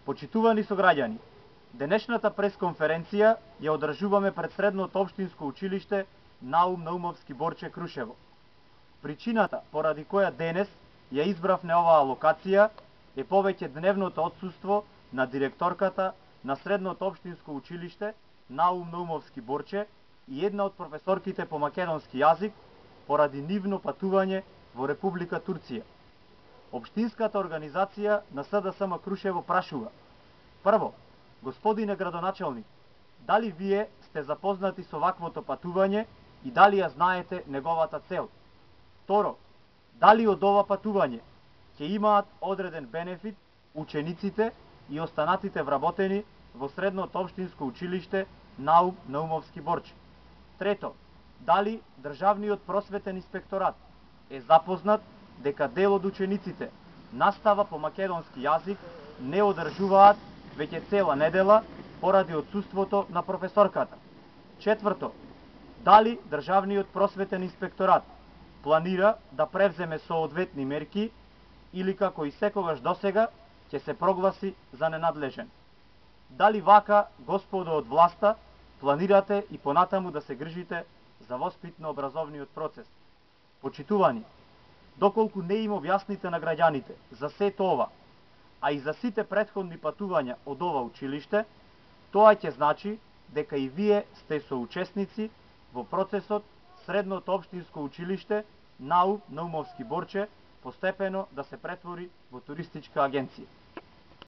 Почитувани сограѓани, денешната пресконференција ја одржуваме пред Средното општинско училиште Наум Наумовски Борче Крушево. Причината поради која денес ја избравме оваа локација е повеќе дневното отсуство на директорката на Средното општинско училиште Наум Наумовски Борче и една од професорките по македонски јазик поради нивно патување во Република Турција. Општинската организација на СДСМ Крушево прашува: прво, господине градоначалник, дали вие сте запознати со ваквото патување и дали ја знаете неговата цел? Второ, дали од ова патување ќе имаат одреден бенефит учениците и останатите вработени во Средното општинско училиште Наум Наумовски Борче? Трето, дали Државниот просветен инспекторат е запознат дека дел од учениците настава по македонски јазик не одржуваат веќе цела недела поради отсуството на професорката? Четврто, дали Државниот просветен инспекторат планира да превземе соодветни мерки или како и секогаш досега ќе се прогласи за ненадлежен? Дали вака, господо од власта, планирате и понатаму да се грижите за воспитно-образовниот процес? Почитувани, доколку не им објасните на граѓаните за сето ова, а и за сите претходни патувања од ова училиште, тоа ќе значи дека и вие сте соучесници во процесот Средното општинско училиште Наум Наумовски Борче постепено да се претвори во туристичка агенција.